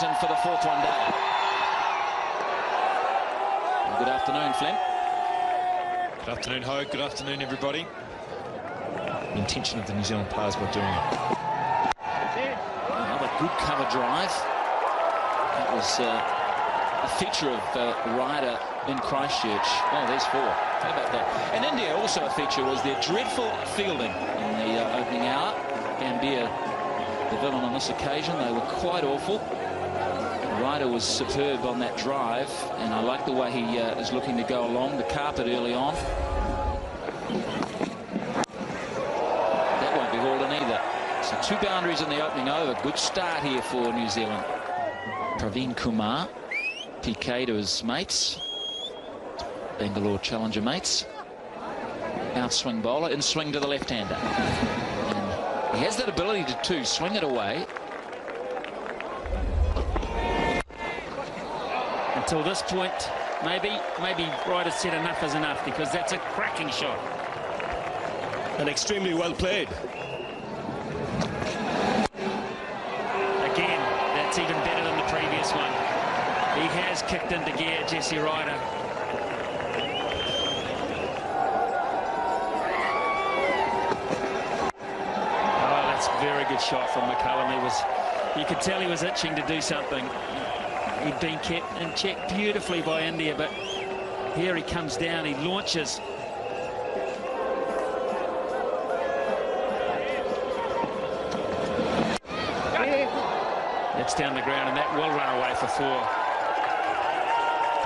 in for the fourth one down. Good afternoon, Flem. Good afternoon, Ho. Good afternoon, everybody. The intention of the New Zealand players by doing it. Another good cover drive. That was a feature of Ryder in Christchurch. Oh, there's 4. How about that? In India, also a feature was their dreadful fielding in the opening hour. Gambhir, the villain on this occasion, they were quite awful. Ryder was superb on that drive, and I like the way he is looking to go along the carpet early on. That won't be hauled in either. So 2 boundaries in the opening over. Good start here for New Zealand. Praveen Kumar, PK to his mates. Bangalore Challenger mates. Outswing bowler, in swing to the left-hander. And he has that ability to swing it away. Until this point, maybe Ryder said enough is enough, because that's a cracking shot. And extremely well played. Again, that's even better than the previous one. He has kicked into gear, Jesse Ryder. Oh, that's a very good shot from McCullum. You could tell he was itching to do something. He'd been kept in check beautifully by India, but here he comes down, he launches. It's down the ground, and that will run away for 4.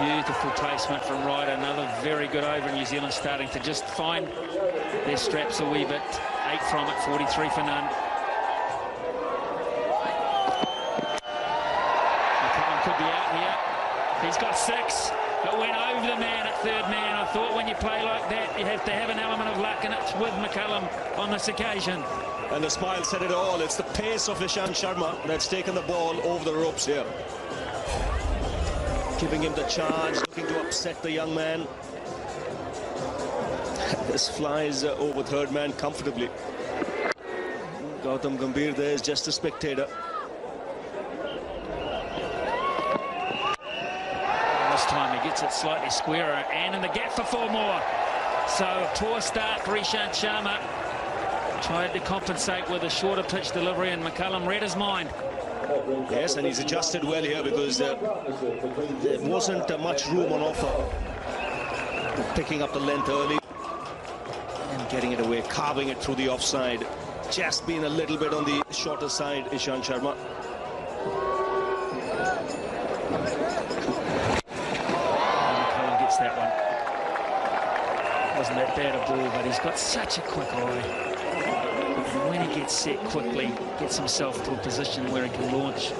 Beautiful placement from Ryder. Another very good over. New Zealand starting to just find their straps a wee bit. 8 from it, 43 for none. McCullum could be out here. He's got 6. It went over the man at third man. I thought when you play like that, you have to have an element of luck, and it's with McCullum on this occasion. And the smile said it all. It's the pace of Ishant Sharma that's taken the ball over the ropes here. Giving him the charge, looking to upset the young man. This flies over third man comfortably. Gautam Gambhir there is just a spectator. This time he gets it slightly squarer, and in the gap for 4 more. So a poor start for Ishant Sharma. Tried to compensate with a shorter pitch delivery, and McCullum read his mind. Yes, and he's adjusted well here, because there wasn't much room on offer. Picking up the length early and getting it away, carving it through the offside. Just been a little bit on the shorter side, Ishant Sharma. McCullum gets that one. Wasn't that bad a ball, but he's got such a quick eye. And when he gets set quickly, gets himself to a position where he can launch.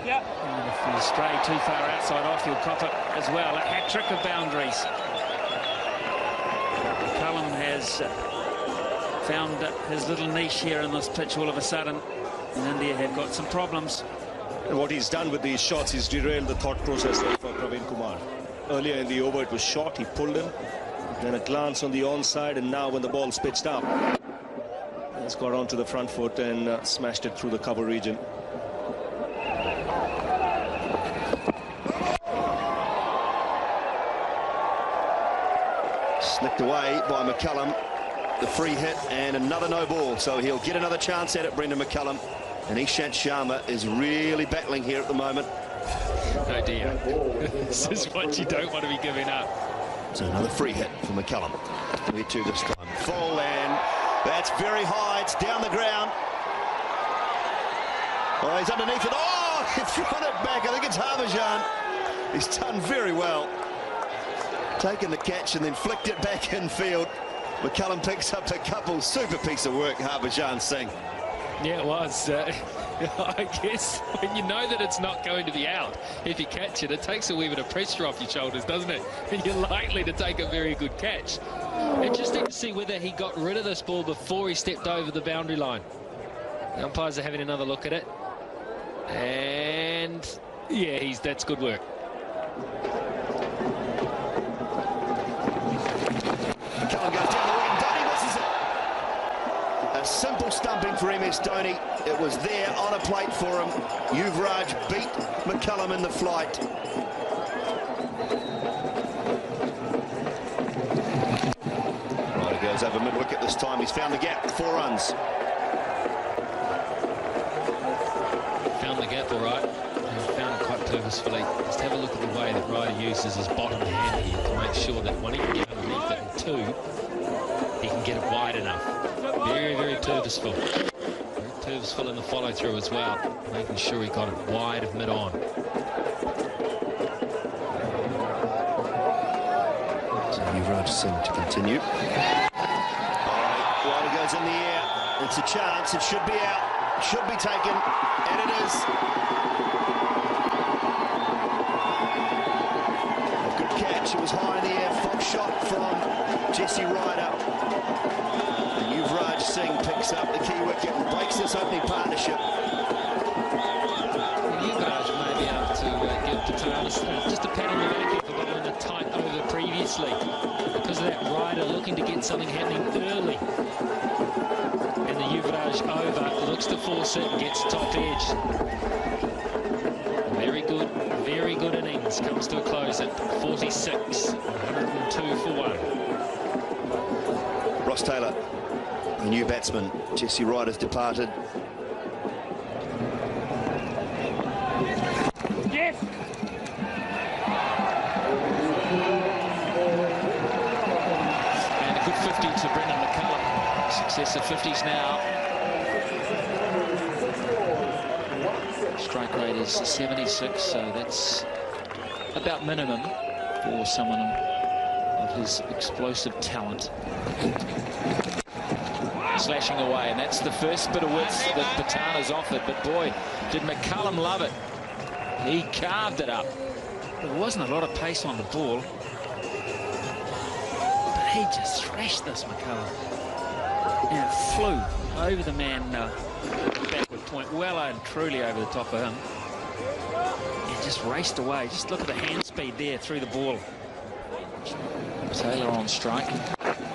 Yep. And if you stray too far outside off, you'll cop it as well. A hat-trick of boundaries. McCullum has found his little niche here in this pitch all of a sudden. And India have got some problems. And what he's done with these shots, he's derailed the thought process there for Praveen Kumar. Earlier in the over, it was short, he pulled him. Then a glance on the onside, and now when the ball's pitched up, he's got onto the front foot and smashed it through the cover region. Slicked away by McCullum, the free hit, and another no ball, so he'll get another chance at it, Brendan McCullum. And Ishant Sharma is really battling here at the moment. Oh dear. This is what you don't want to be giving up. So another free hit for McCullum. 3-2 this time. Full, and that's very high. It's down the ground. Oh, he's underneath it. Oh, he's thrown it back. I think it's Harbhajan. He's done very well. Taken the catch and then flicked it back infield. McCullum picks up a couple. Super piece of work, Harbhajan Singh. Yeah, it was. I guess when you know that it's not going to be out, if you catch it, it takes a wee bit of pressure off your shoulders, doesn't it? And you're likely to take a very good catch. Interesting to see whether he got rid of this ball before he stepped over the boundary line. The umpires are having another look at it. And yeah, that's good work. McCullum goes down the wing, Duddy misses it. A A simple stumping for MS Dhoni. It was there on a plate for him. Yuvraj beat McCullum in the flight. Right, he goes over mid-wicket this time. He's found the gap, 4 runs. Found the gap all right. Found it quite purposefully. Just have a look at the way that Ryder uses his bottom hand here to make sure that when he can get underneath it, and 2, he can get it wide enough. Very, very purposeful. Very purposeful in the follow-through as well, making sure he got it wide of mid-on. So Yuvraj Singh to continue. Ryder goes in the air. It's a chance. It should be out. Should be taken. And it is. A good catch. It was high in the air. Fox shot from Jesse Ryder. And Yuvraj Singh picks up the key wicket and breaks this opening partnership. Yuvraj may be able to give Pathan just a pat on the back here for bowling a tight over previously. Because of that, Ryder looking to get something happening early. And the Yuvraj over looks to force it and gets top edge. Very good innings. Comes to a close at 46. 102 for 1. Ross Taylor, the new batsman. Jesse Ryder's departed. Yes. And a good 50 to Brendan McCullum. Successive 50s now. Strike rate is 76, so that's about minimum for someone of his explosive talent. Slashing away, and that's the first bit of width that Pathan has offered, but boy, did McCullum love it. He carved it up. There wasn't a lot of pace on the ball, but he just thrashed this McCullum. And it flew over the man backward point, well and truly over the top of him. And just raced away. Just look at the hand speed there through the ball. Taylor on strike.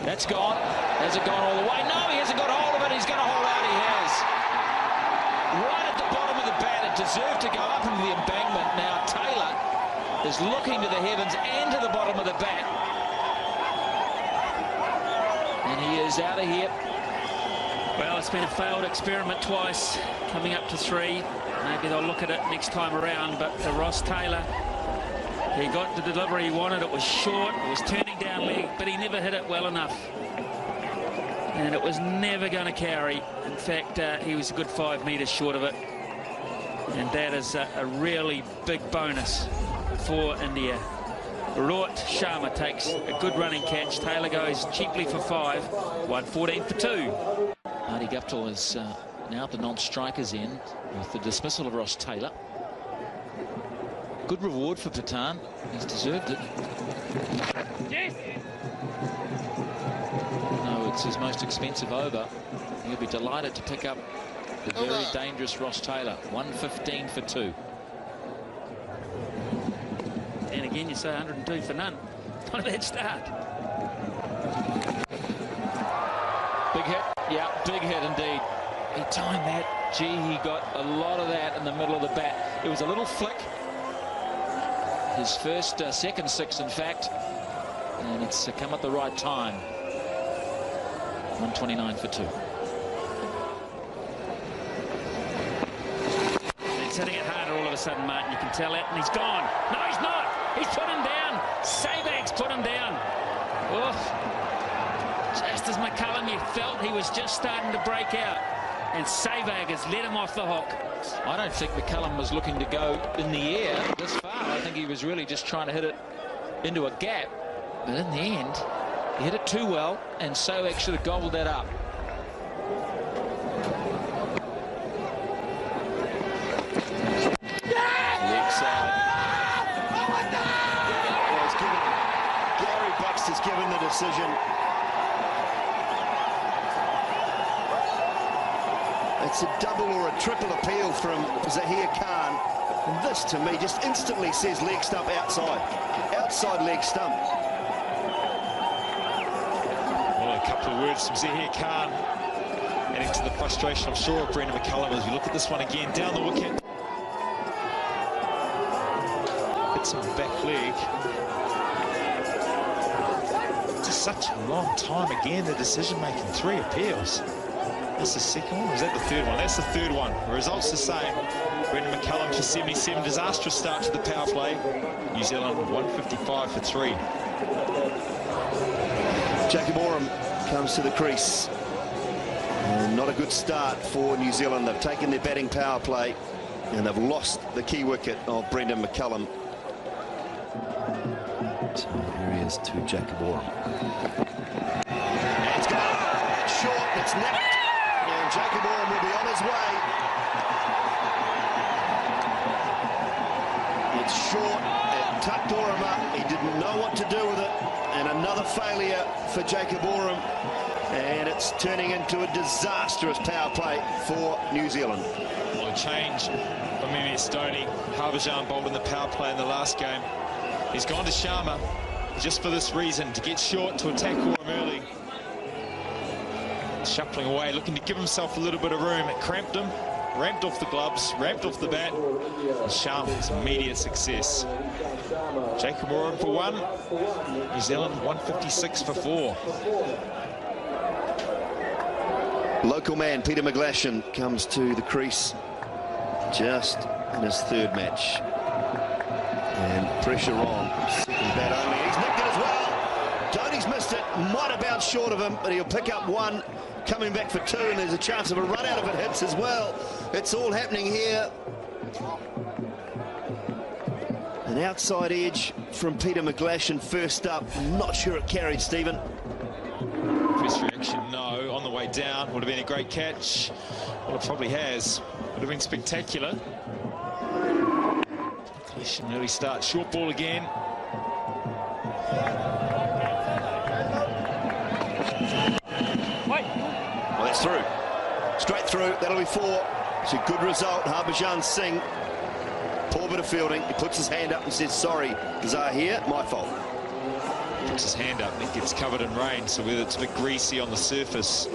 That's gone. Has it gone all the way? No, he hasn't got hold of it. He's going to hold out. He has. Right at the bottom of the bat. It deserved to go up into the embankment. Now Taylor is looking to the heavens and to the bottom of the bat. And he is out of here. Well, it's been a failed experiment twice, coming up to 3. Maybe they'll look at it next time around, but for Ross Taylor, he got the delivery he wanted. It was short, it was turning down leg, but he never hit it well enough. And it was never going to carry. In fact, he was a good 5 metres short of it. And that is a really big bonus for India. Rohit Sharma takes a good running catch. Taylor goes cheaply for 5, 114 for 2. Marty Guptill is now at the non-strikers end with the dismissal of Ross Taylor. Good reward for Pathan. He's deserved it. Yes. No, it's his most expensive over. He'll be delighted to pick up the very dangerous Ross Taylor. 115 for 2. And again, you say 102 for none. Not a bad start. Big hit. Yeah, big hit indeed. He timed that. Gee, he got a lot of that in the middle of the bat. It was a little flick. His first, second 6, in fact. And it's come at the right time. 129 for 2. He's hitting it harder all of a sudden, Martin. You can tell that, and he's gone. No, he's not. He's put him down. Savag's put him down. Oof. Just as McCullum, you felt he was just starting to break out. And Savag has let him off the hook. I don't think McCullum was looking to go in the air this far. I think he was really just trying to hit it into a gap. But in the end, he hit it too well, and Savag should have gobbled that up. Leg side. Gary Baxter's given the decision. It's a double or a triple appeal from Zahir Khan. And this, to me, just instantly says leg stump outside. Outside leg stump. Well, a couple of words from Zahir Khan Adding to the frustration, I'm sure, of Brendan McCullum as we look at this one again. Down the wicket. Hits him back leg. Just such a long time again, the decision-making. 3 appeals. That's the second one, or is that the third one? That's the third one. The result's the same. Brendan McCullum for 77. Disastrous start to the power play. New Zealand 155 for 3. Jacob Oram comes to the crease. And not a good start for New Zealand. They've taken their batting power play and they've lost the key wicket of Brendan McCullum. So here he is to Jacob Oram. And it's gone. It's short. It's nipped. And Jacob Oram will be on his way. It's short. It tucked Oram up. He didn't know what to do with it. And another failure for Jacob Oram. And it's turning into a disastrous power play for New Zealand. Well, a change from MS Stoney. Harbhajan bowled in the power play in the last game. He's gone to Sharma just for this reason, to get short, to attack Oram early. Shuffling away, looking to give himself a little bit of room. It cramped him, ramped off the gloves, ramped off the bat. And Sharma's immediate success. Jacob Oram for 1. New Zealand 156 for 4. Local man Peter McGlashan comes to the crease just in his 3rd match. And pressure on. Second bat only. He's nicked it as well. Dhoni's missed it. Might have bounced short of him, but he'll pick up 1. Coming back for 2, and there's a chance of a run out if it hits as well. It's all happening here. An outside edge from Peter McGlashan first up. I'm not sure it carried, Stephen. First reaction, no. On the way down, would have been a great catch. Well, it probably has. Would have been spectacular. McGlashan early start, short ball again. Well, that's through. Straight through. That'll be 4. It's a good result. Harbhajan Singh. Poor bit of fielding. He puts his hand up and says, sorry, Zahir, my fault. Puts his hand up and it gets covered in rain, so whether it's a bit greasy on the surface,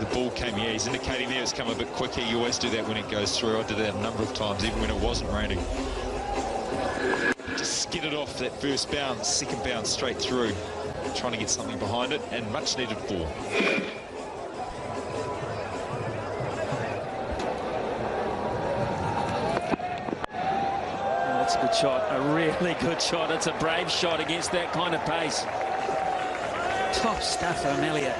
the ball came here. He's indicating there it's come a bit quicker. You always do that when it goes through. I did that a number of times, even when it wasn't raining. Just skidded off that first bounce, second bounce straight through. Trying to get something behind it, and much needed 4. That's a good shot, a really good shot. It's a brave shot against that kind of pace. Top stuff from Elliott.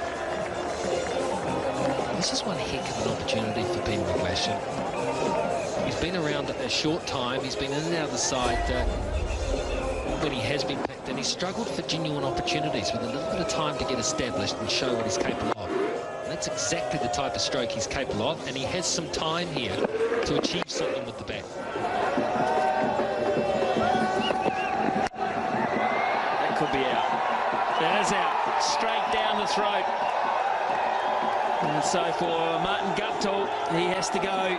This is one heck of an opportunity for Peter McGlashan. He's been around a short time. He's been in and out of the side when he has been picked, and he's struggled for genuine opportunities with a little bit of time to get established and show what he's capable of. And that's exactly the type of stroke he's capable of, and he has some time here to achieve something with the bat. That could be out. That is out. Straight down the throat. And so for Martin Guptill, he has to go.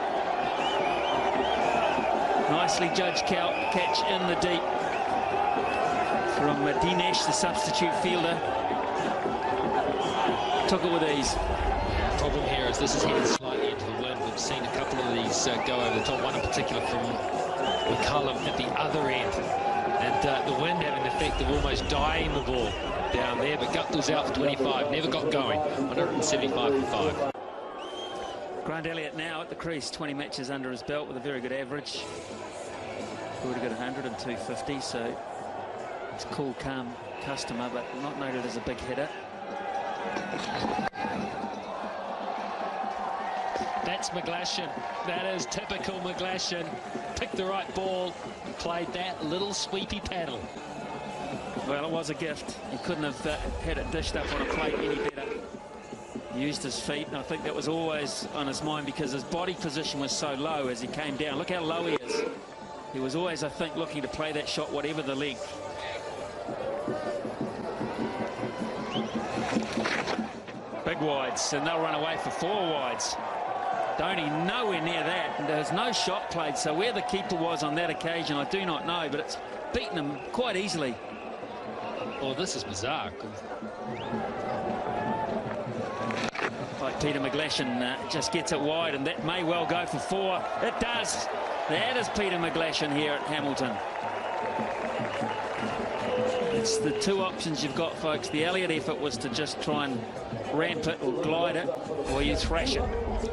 Nicely judged catch in the deep from Dinesh, the substitute fielder. Took it with ease. The problem here is this is heading slightly into the wind. We've seen a couple of these go over the top, one in particular from McCullum at the other end. And the wind having the effect of almost dying the ball down there. But Guptill's out for 25, never got going. 175 for 5. Grant Elliott now at the crease, 20 matches under his belt with a very good average. He would have got 100 and 250, so it's a cool, calm customer, but not noted as a big hitter. That's McGlashan. That is typical McGlashan. Picked the right ball, played that little sweepy paddle. Well, it was a gift. He couldn't have had it dished up on a plate any better. He used his feet, and I think that was always on his mind because his body position was so low as he came down. Look how low he is. He was always, I think, looking to play that shot, whatever the length. Big wides, and they'll run away for 4 wides. Dhoni nowhere near that, and there's no shot played, so where the keeper was on that occasion, I do not know, but it's beaten him quite easily. Well, this is bizarre. Like Peter McGlashan just gets it wide, and that may well go for 4. It does. That is Peter McGlashan here at Hamilton. It's the two options you've got, folks. The Elliott effort was to just try and ramp it or glide it, or you thrash it. The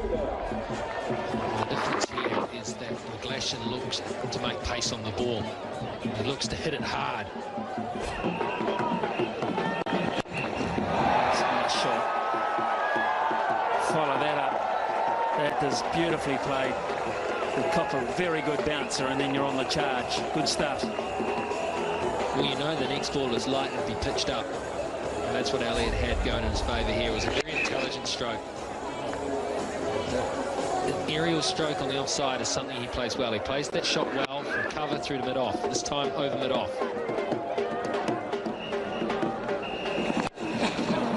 difference here is that McGlashan looks to make pace on the ball. He looks to hit it hard. That's a nice shot. Follow that up. That is beautifully played. The Copper, very good bouncer, and then you're on the charge. Good stuff. Well, you know the next ball is likely to be pitched up. And that's what Elliott had going in his favour here. It was a very intelligent stroke. The aerial stroke on the offside is something he plays well. He plays that shot well from cover through to mid-off. This time over mid-off.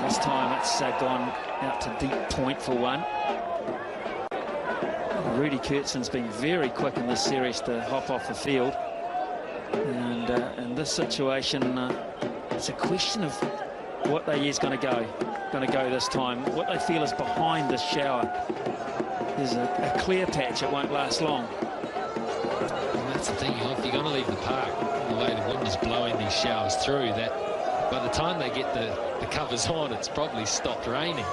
This time it's gone out to deep point for one. Rudy Kurtzon's been very quick in this series to hop off the field. And in this situation, it's a question of what they is going to go this time. What they feel is behind this shower. There's a clear patch. It won't last long. And that's the thing, if you're going to leave the park, the way the wind is blowing these showers through, that by the time they get the covers on, it's probably stopped raining.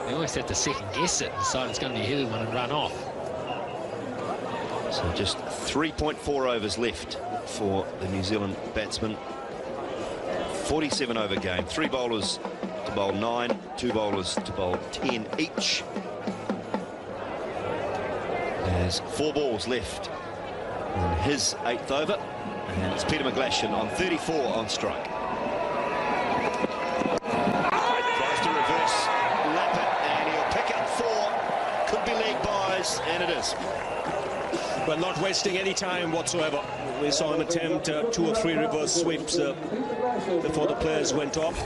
They always have to second guess it and decide it's going to be a heavy one and run off. So just 3.4 overs left for the New Zealand batsmen. 47 over game. 3 bowlers to bowl 9, 2 bowlers to bowl 10 each. There's 4 balls left in his 8th over, and it's Peter McGlashan on 34 on strike. Tries to reverse lap it, and he'll pick up 4. Could be leg buys, and it is. Well, not wasting any time whatsoever. We saw him attempt 2 or 3 reverse sweeps before the players went off.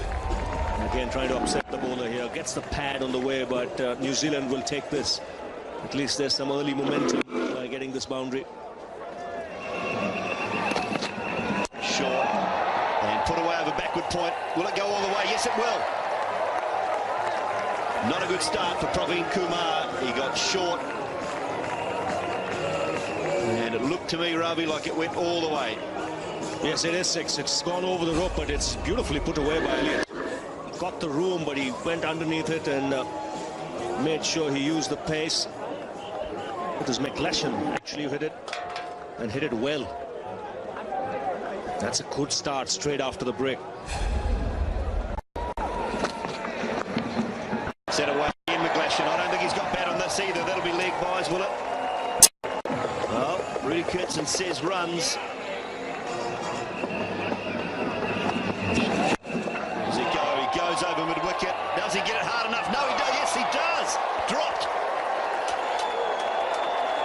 Again, trying to upset the bowler here. Gets the pad on the way, but New Zealand will take this. At least there's some early momentum getting this boundary. Short. And put away over backward point. Will it go all the way? Yes, it will. Not a good start for Praveen Kumar. He got short. And it looked to me, Ravi, like it went all the way. Yes, it is 6. It's gone over the rope, but it's beautifully put away by Elliott. He got the room, but he went underneath it and made sure he used the pace. It was McGlashan actually who hit it, and hit it well. That's a good start straight after the break. Set away in McGlashan. I don't think he's got bat on this either. That'll be leg buys, will it? Well, Rudy Kurtzon says runs. Does he go? He goes over mid-wicket. Does he get it hard enough? No, he does. Yes, he does. Dropped.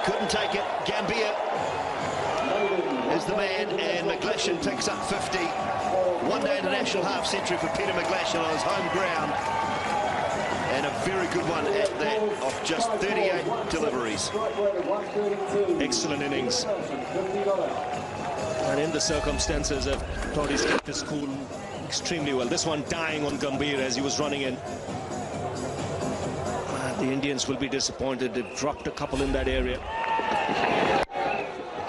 Couldn't take it. Gambier is the man, and McGlashan picks up 50. One-day international half-century for Peter McGlashan on his home ground. And a very good one at that, of just 38 deliveries. Excellent innings. And in the circumstances, I thought he's kept his cool extremely well. This one dying on Gambhir as he was running in. The Indians will be disappointed. They've dropped a couple in that area.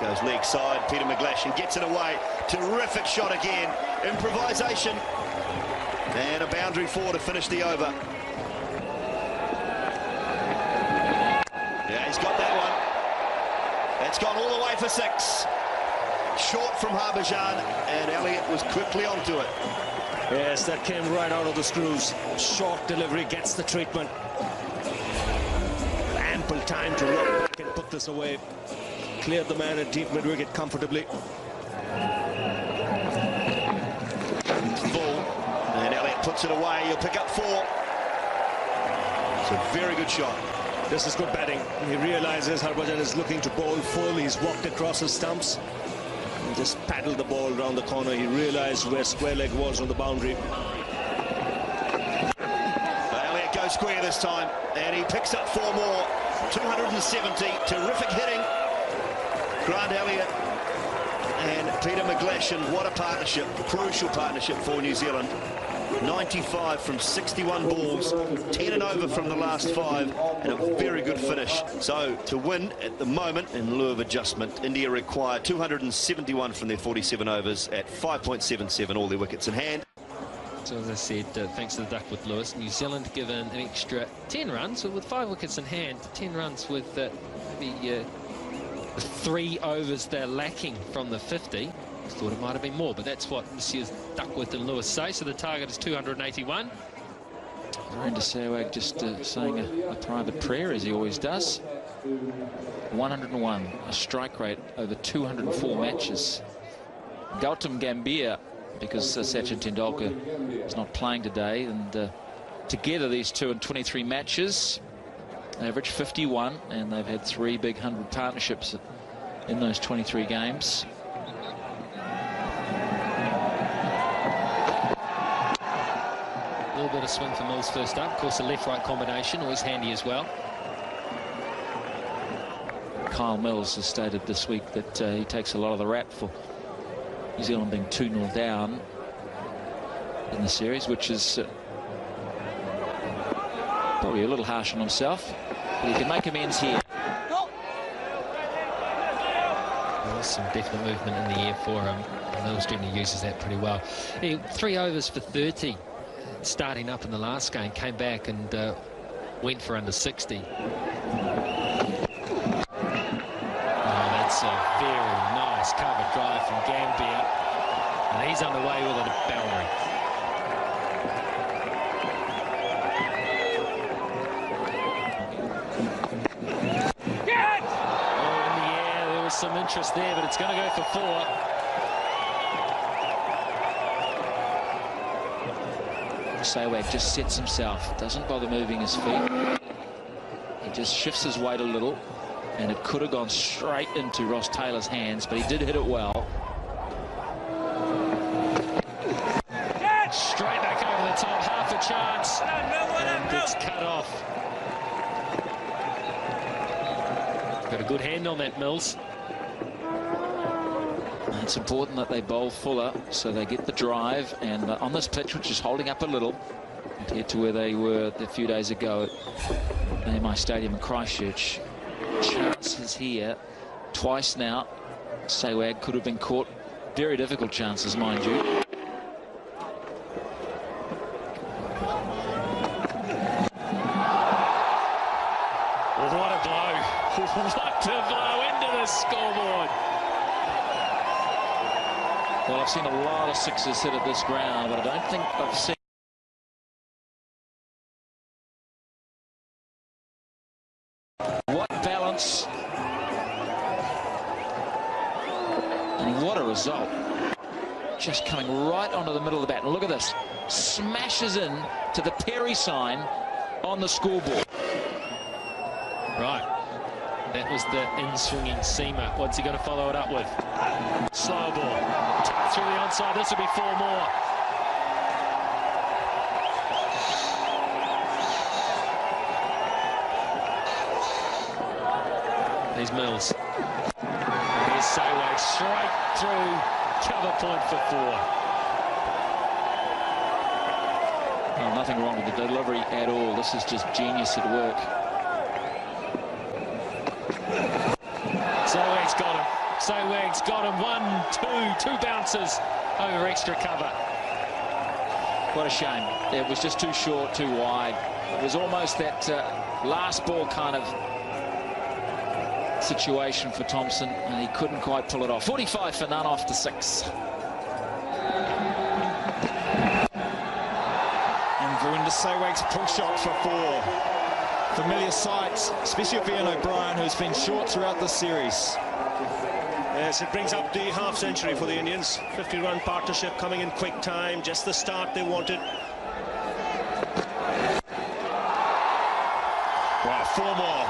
Goes leg side. Peter McGlashan gets it away. Terrific shot again. Improvisation. And a boundary 4 to finish the over. Yeah, he's got that one. That's gone all the way for 6. Short from Harbhajan, and Elliott was quickly onto it. Yes, that came right out of the screws. Short delivery gets the treatment. Ample time to run back and put this away. Cleared the man at deep mid-wicket comfortably. Full, and Elliott puts it away. He'll pick up 4. It's a very good shot. This is good batting. He realizes Harbhajan is looking to bowl full. He's walked across his stumps. He just paddled the ball around the corner. He realized where square leg was on the boundary. Elliott goes square this time, and he picks up 4 more. 270. Terrific hitting. Grant Elliott and Peter McGlashan. What a partnership. Crucial partnership for New Zealand. 95 from 61 balls, 10 and over from the last 5, and a very good finish. So to win at the moment, in lieu of adjustment, India require 271 from their 47 overs at 5.77, all their wickets in hand. So as I said, thanks to the Duckworth Lewis, New Zealand given an extra 10 runs with 5 wickets in hand, 10 runs with the 3 overs they're lacking from the 50. I thought it might have been more, but that's what Messrs Duckworth and Lewis say. So the target is 281. Virender Sehwag just saying a private prayer, as he always does. 101, a strike rate over 204 matches. Gautam Gambhir, because Sachin Tendulkar is not playing today, and together these two in 23 matches, average 51, and they've had 3 big 100 partnerships in those 23 games. A little bit of swing for Mills first up. Of course, the left-right combination, always handy as well. Kyle Mills has stated this week that he takes a lot of the rap for New Zealand being 2-0 down in the series, which is probably a little harsh on himself, but he can make amends here. There's some definite movement in the air for him. Mills generally uses that pretty well. 3 overs for 30. Starting up in the last game, came back and went for under 60. That's a very nice cover drive from Gambhir, and he's underway with a boundary. Oh, in the air, there was some interest there, but it's going to go for 4. Sehwag just sets himself, doesn't bother moving his feet. He just shifts his weight a little, and it could have gone straight into Ross Taylor's hands, but he did hit it well. Straight back over the top, half a chance, and gets cut off. Got a good hand on that, Mills. It's important that they bowl fuller so they get the drive, and on this pitch, which is holding up a little compared to where they were a few days ago at AMI Stadium in Christchurch, chances here twice now. Sehwag could have been caught. Very difficult chances, mind you. What a blow. What a blow into the scoreboard. Well, I've seen a lot of sixes hit at this ground, but I don't think I've seen what balance and what a result. Just coming right onto the middle of the bat. And look at this. Smashes in to the Perry sign on the scoreboard. Right. That was the in-swinging seamer. What's he going to follow it up with? Slow ball. Through the onside. This will be 4 more. There's Mills. And here's Sehwag straight through. Cover point for 4. Well, nothing wrong with the delivery at all. This is just genius at work. Sehwag's got him. Sehwag's got him. 2 bounces over extra cover. What a shame. It was just too short, too wide. It was almost that last ball kind of situation for Thompson, and he couldn't quite pull it off. 45 for none after 6. And Virender Sehwag's pull shot for 4. Familiar sights, especially for Ian O'Brien, who's been short throughout the series. Yes, it brings up the half-century for the Indians. 50-run partnership coming in quick time, just the start they wanted. Wow, 4 more.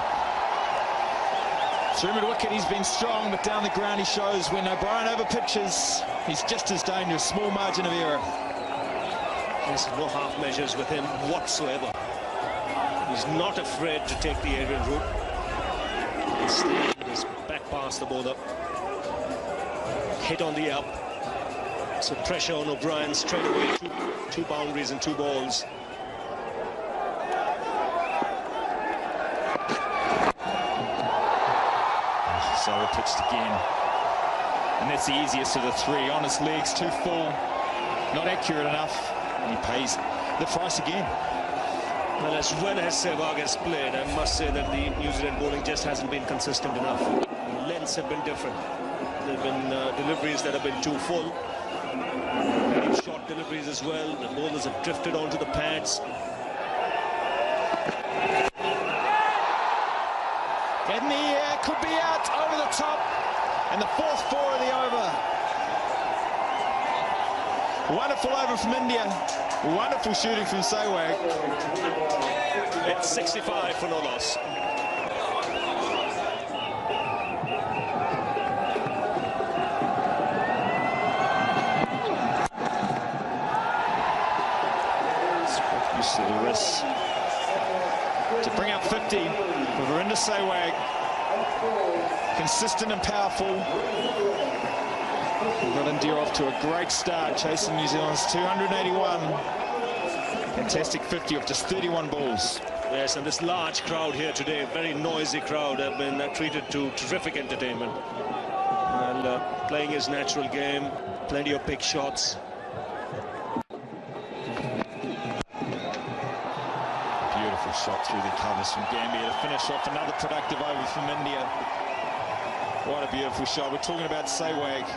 Through mid-wicket, he's been strong, but down the ground he shows when O'Brien over pitches, he's just as dangerous. Small margin of error. There's no half measures with him whatsoever. He's not afraid to take the aerial route. He's back past the bowler. Hit on the up. So pressure on O'Brien straight away. Two boundaries and 2 balls. Zola pitched again. And that's the easiest of the 3. On his legs, too full. Not accurate enough. And he pays the price again. Well, as well as Sehwag has played, I must say that the New Zealand bowling just hasn't been consistent enough. The lengths have been different. There have been deliveries that have been too full. Very short deliveries as well. The bowlers have drifted onto the pads. In the air, could be out over the top. And the 4th 4 of the over. Wonderful over from India. Wonderful shooting from Sehwag. It's 65 for no loss. Used to the wrist. To bring up 50 with Verinder Sehwag. Consistent and powerful. We've got India off to a great start, chasing New Zealand's 281. Fantastic 50 of just 31 balls. Yes, and this large crowd here today, very noisy crowd, have been treated to terrific entertainment. And playing his natural game, plenty of big shots. Beautiful shot through the covers from Gambia to finish off another productive over from India. What a beautiful shot. We're talking about Sehwag,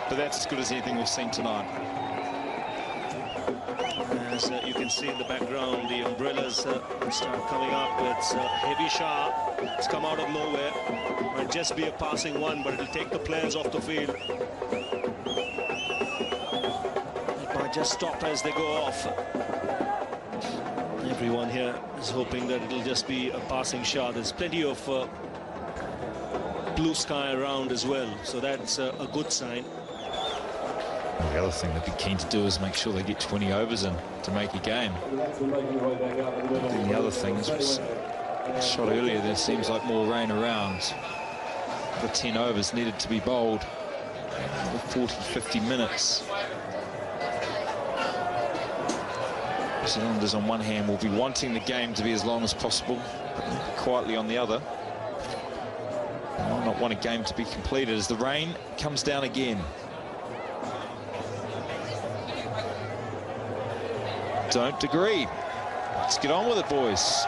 but that's as good as anything we've seen tonight. As you can see in the background, the umbrellas start coming up. It's a heavy shower. It's come out of nowhere. Might just be a passing one, but it'll take the players off the field. It might just stop as they go off. Everyone here is hoping that it'll just be a passing shot. There's plenty of blue sky around as well, so that's a good sign. Well, the other thing they'd be keen to do is make sure they get 20 overs in to make a game. And the other thing is, was shot earlier, there seems like more rain around. The 10 overs needed to be bowled for 40-50 minutes. New Zealanders on one hand will be wanting the game to be as long as possible, but quietly on the other. They might not want a game to be completed as the rain comes down again. Don't agree. Let's get on with it, boys.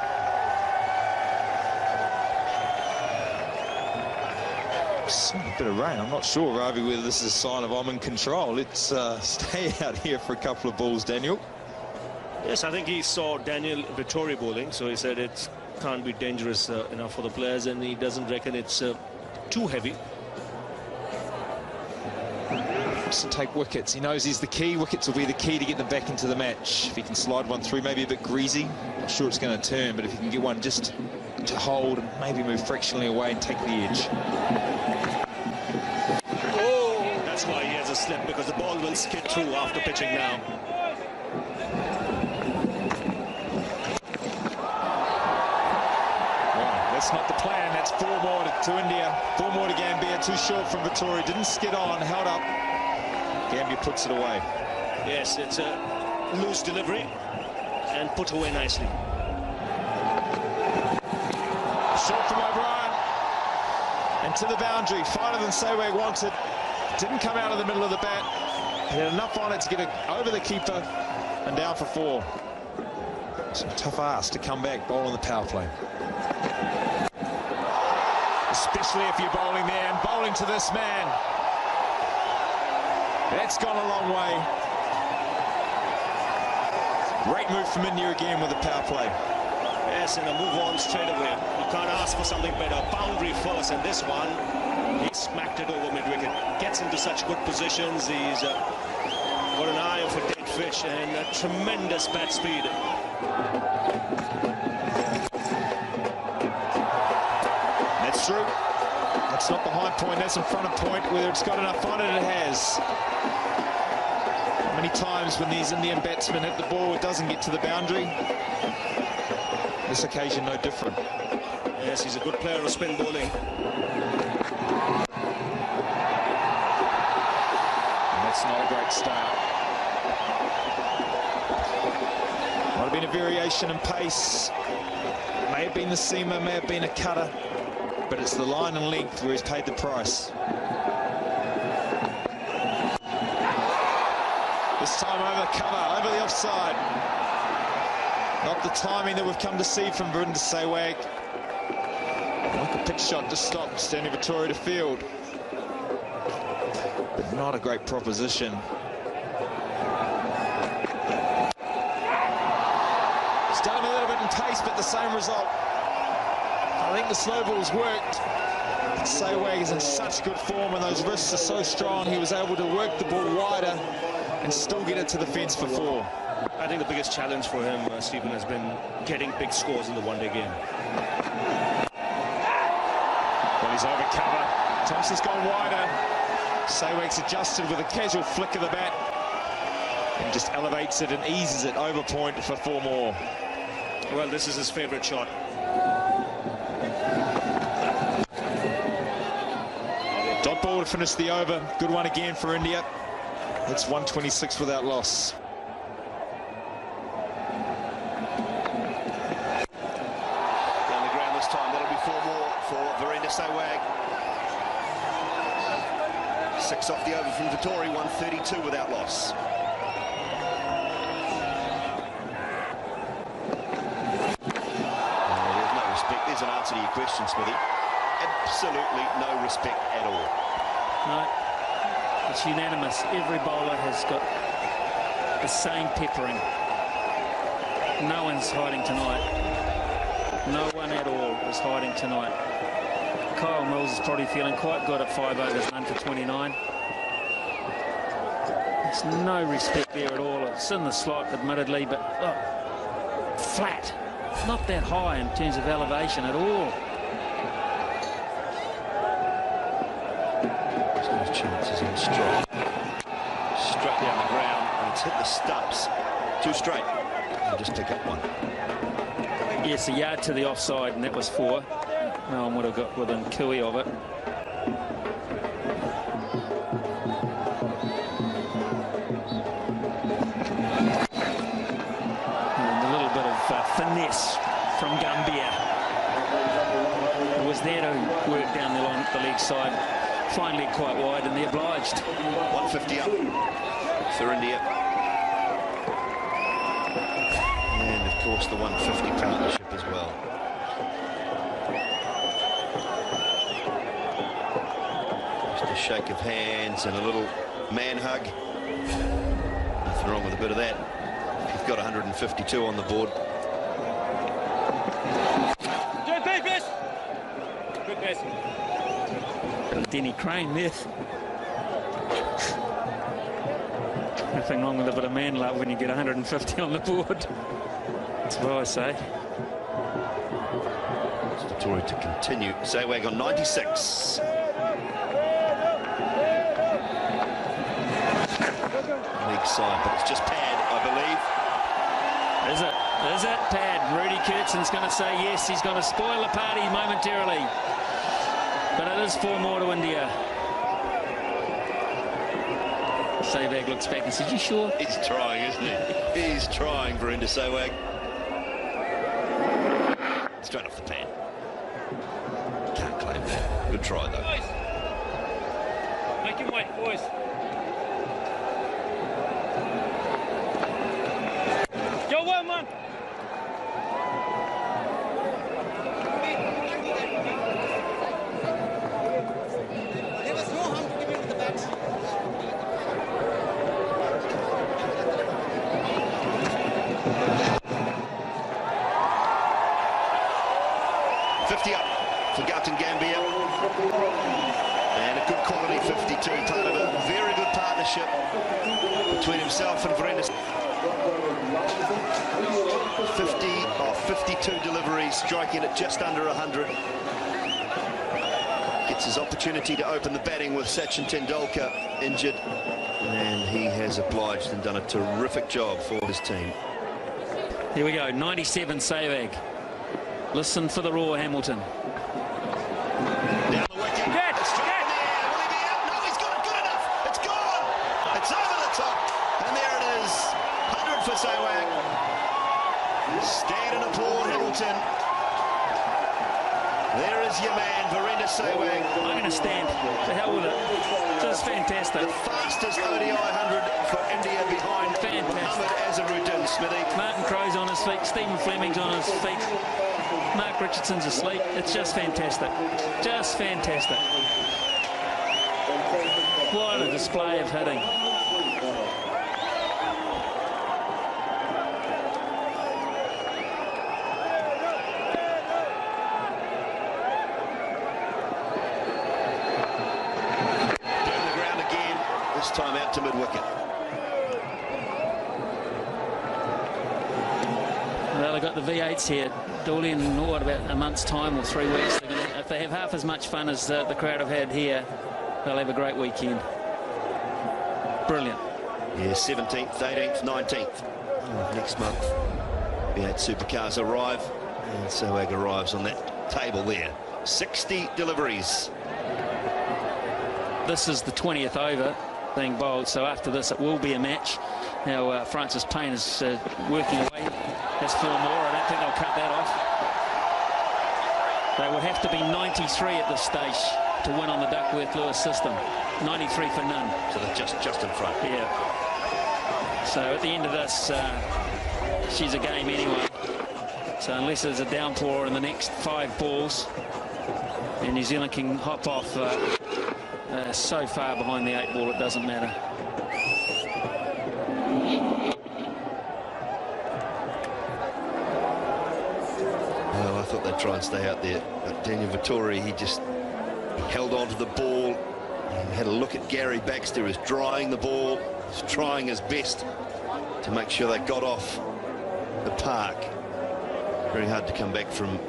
A bit of rain. I'm not sure, Ravi, whether this is a sign of I'm in control. Let's stay out here for a couple of balls, Daniel. Yes, I think he saw Daniel Vittori bowling, so he said it can't be dangerous enough for the players, and he doesn't reckon it's too heavy. To take wickets. He knows he's the key. Wickets will be the key to get them back into the match. If he can slide one through, maybe a bit greasy, not sure it's going to turn, but if he can get one just to hold and maybe move fractionally away and take the edge. Oh, that's why he has a slip, because the ball will skid through after pitching now. Well, that's not the plan. That's 4 more to India, 4 more to Gambia. Too short from Vittori. Didn't skid on, held up. Gambia puts it away. Yes, it's a loose delivery and put away nicely. Short from O'Brien and to the boundary. Finer than Sehwag wanted. Didn't come out of the middle of the bat. He had enough on it to get it over the keeper and down for 4. Some tough ass to come back, bowl on the power play. Especially if you're bowling there and bowling to this man. That's gone a long way. Great move from India again with the power play. Yes, and a move on straight away. You can't ask for something better. Boundary first, and this one, he smacked it over mid-wicket. Gets into such good positions. He's got an eye for dead fish and a tremendous bat speed. That's true. That's not behind point, that's in front of point. Whether it's got enough on it, it has. Many times when these Indian batsmen hit the ball, it doesn't get to the boundary. This occasion, no different. Yes, he's a good player of spin bowling. And that's That's not a great start. Might have been a variation in pace. May have been the seamer, may have been a cutter, but it's the line and length where he's paid the price. This time over cover, over the offside. Not the timing that we've come to see from Verinda Sehwag. Like a pitch shot just stopped Stanley Vettori to field. But not a great proposition. It's done him a little bit in pace, but the same result. I think the slow ball's worked. Sehwag is in such good form and those wrists are so strong. He was able to work the ball wider and still get it to the fence for 4. I think the biggest challenge for him, Stephen, has been getting big scores in the one-day game. Well, he's over cover. Thompson's gone wider. Sehwag's adjusted with a casual flick of the bat and just elevates it and eases it over point for 4 more. Well, this is his favorite shot. Dot ball to finish the over. Good one again for India. It's 126 without loss. Down the ground this time. That'll be 4 more for Verinda Sehwag. 6 off the over from Vettori, 132 without loss. There's no respect. There's an answer to your question, Smithy. Absolutely no respect at all. No, it's unanimous. Every bowler has got the same peppering. No one's hiding tonight. No one at all is hiding tonight. Kyle Mills is probably feeling quite good at 5 overs, none for 29. There's no respect there at all. It's in the slot, admittedly, but flat. Not that high in terms of elevation at all. Chances in straight down the ground, and it's hit the stumps. 2 straight. And just pick up 1. Yes, a yard to the offside, and that was 4. No one would have got within cooey of it. And a little bit of finesse from Gambia. It was there to work down the leg side. Finally quite wide, and they're obliged. 150 up for India. And of course the 150 partnership as well. Just a shake of hands and a little man hug. Nothing wrong with a bit of that. You've got 152 on the board. Good pass. Denny Crane there. Nothing wrong with a bit of man love when you get 150 on the board. That's what I say. Vettori to continue. Sehwag on 96. League side, but it's just pad, I believe. Is it? Is it pad? Rudy Kirtsen's going to say yes. He's going to spoil the party momentarily. But it is 4 more to India. Sehwag looks back and says, "You sure?" He's trying, isn't he? He's trying, Verinda Sehwag. Straight off the pan. Can't claim that. Good try, though. Boys. Make him wait, boys. Yo, one, man. There was no harm to give him the bats. 50 up for Gautam Gambia. And a good quality 52, part of a very good partnership between himself and Verinda. 52 deliveries, striking at just under 100. Gets his opportunity to open the batting with Sachin Tendulkar injured. And he has obliged and done a terrific job for his team. Here we go, 97 Sehwag. Listen for the roar, Hamilton. Down the wicket. It's straight in the air. Will he be out? No, he's got it good enough. It's gone. It's up. Sewang. I'm going to stand. The hell with it. Just fantastic. The fastest ODI 100 for India behind Mohammed Azharuddin, Smithy. Martin Crowe's on his feet. Stephen Fleming's on his feet. Mark Richardson's asleep. It's just fantastic. Just fantastic. What a display of hitting. This time out to mid-wicket. Well, they've got the V8s here. Dooley in what, about a month's time or 3 weeks. If they have half as much fun as the crowd have had here, they'll have a great weekend. Brilliant. Yeah, 17th, 18th, 19th. Next month, V8 supercars arrive. And Sewang arrives on that table there. 60 deliveries. This is the 20th over being bowled, so after this it will be a match. Now Francis Payne is working away. Has 4 more. I don't think they'll cut that off. They would have to be 93 at this stage to win on the Duckworth-Lewis system. 93 for none. So they're just in front. Yeah. So at the end of this, she's a game anyway. So unless there's a downpour in the next 5 balls, and New Zealand can hop off so far behind the 8 ball, it doesn't matter. Well, I thought they'd try and stay out there, but Daniel Vettori, he held on to the ball. He had a look at Gary Baxter, who's drying the ball. He's trying his best to make sure they got off the park. Very hard to come back from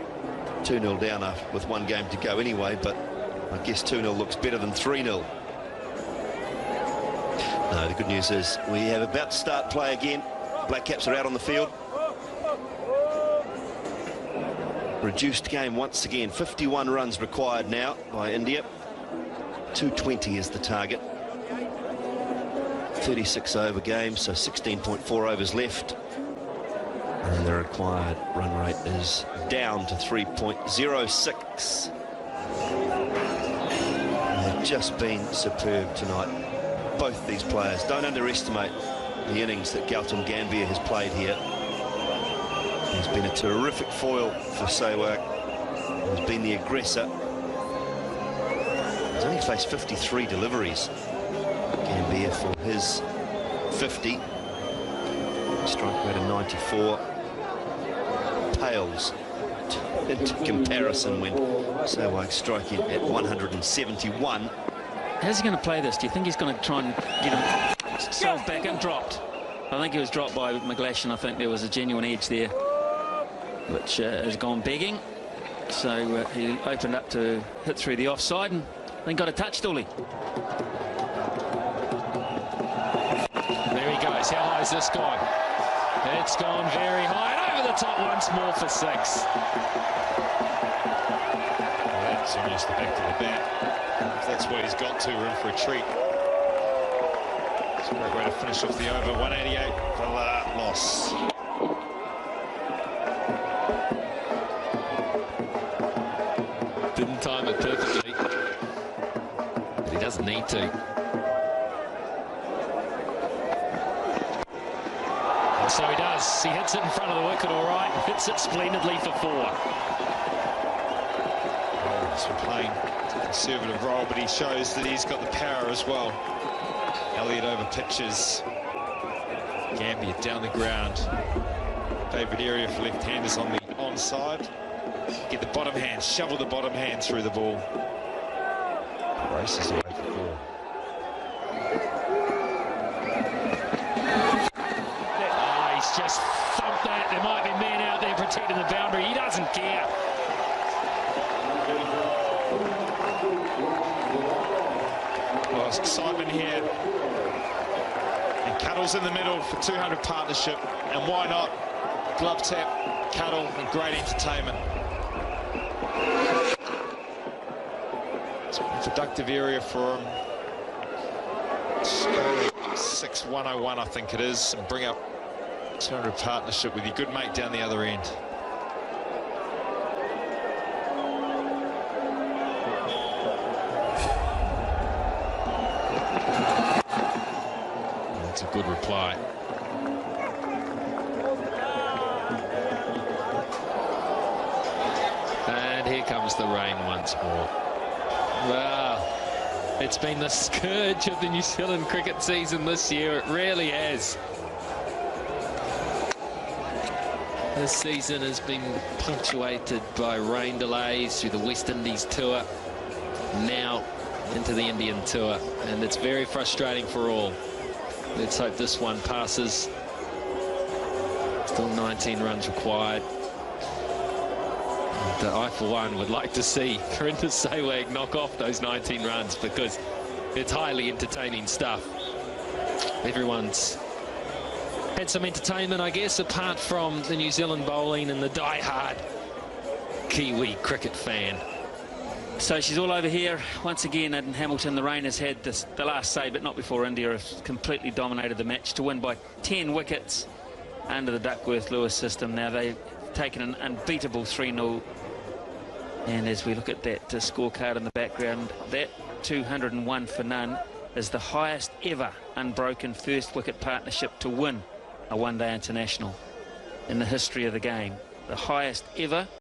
2-0 down with 1 game to go anyway, but I guess 2-0 looks better than 3-0. No, the good news is we have about to start play again. Black Caps are out on the field. Reduced game once again. 51 runs required now by India. 220 is the target. 36 over game, so 16.4 overs left. And the required run rate is down to 3.06. They've just been superb tonight, both these players. Don't underestimate the innings that Gautam Gambhir has played here. He's been a terrific foil for Sewang. He's been the aggressor. He's only faced 53 deliveries. Gambhir for his 50. Strike rate of 94. Pales into comparison when Sewang striking at 171. How's he going to play this? Do you think he's going to try and get himself back and dropped? I think he was dropped by McGlashan. I think there was a genuine edge there, which has gone begging. So he opened up to hit through the offside and then got a touch, Dooley. There he goes. How high is this guy? It's gone very high and over the top once more for 6. Well, that's almost the back of the bat. If that's where he's got to, we're in for a treat. It's a great way to finish off the over. 188 for the loss. Didn't time it perfectly, but he doesn't need to. And so he does. He hits it in front of the wicket all right. Hits it splendidly for 4. He's been playing a conservative role, but he shows that he's got the power as well. Elliott over pitches. Gambhir down the ground. Favourite area for left-handers on the onside. Get the bottom hand, shovel the bottom hand through the ball. Races away for 4. Oh, he's just thumped that. There might be men out there protecting the boundary. He doesn't care. Well, it's excitement here. And Cuttle's in the middle for 200 partnership. And why not? Glove tap, Cuttle, and great entertainment. It's a productive area for him. Score 6-101, I think it is, and bring up 200 partnership with your good mate down the other end. good reply. And here comes the rain once more. Wow, it's been the scourge of the New Zealand cricket season this year. It really has. This season has been punctuated by rain delays through the West Indies tour, now into the Indian tour, and it's very frustrating for all. Let's hope this one passes. Still 19 runs required. And I, for one, would like to see Karinder Sehwag knock off those 19 runs because it's highly entertaining stuff. Everyone's had some entertainment, I guess, apart from the New Zealand bowling and the die-hard Kiwi cricket fan. So she's all over here once again in Hamilton. The rain has had the last say, but not before India have completely dominated the match to win by 10 wickets under the Duckworth-Lewis system. Now they've taken an unbeatable 3-0. And as we look at that scorecard in the background, that 201 for none is the highest ever unbroken first wicket partnership to win a one-day international in the history of the game. The highest ever.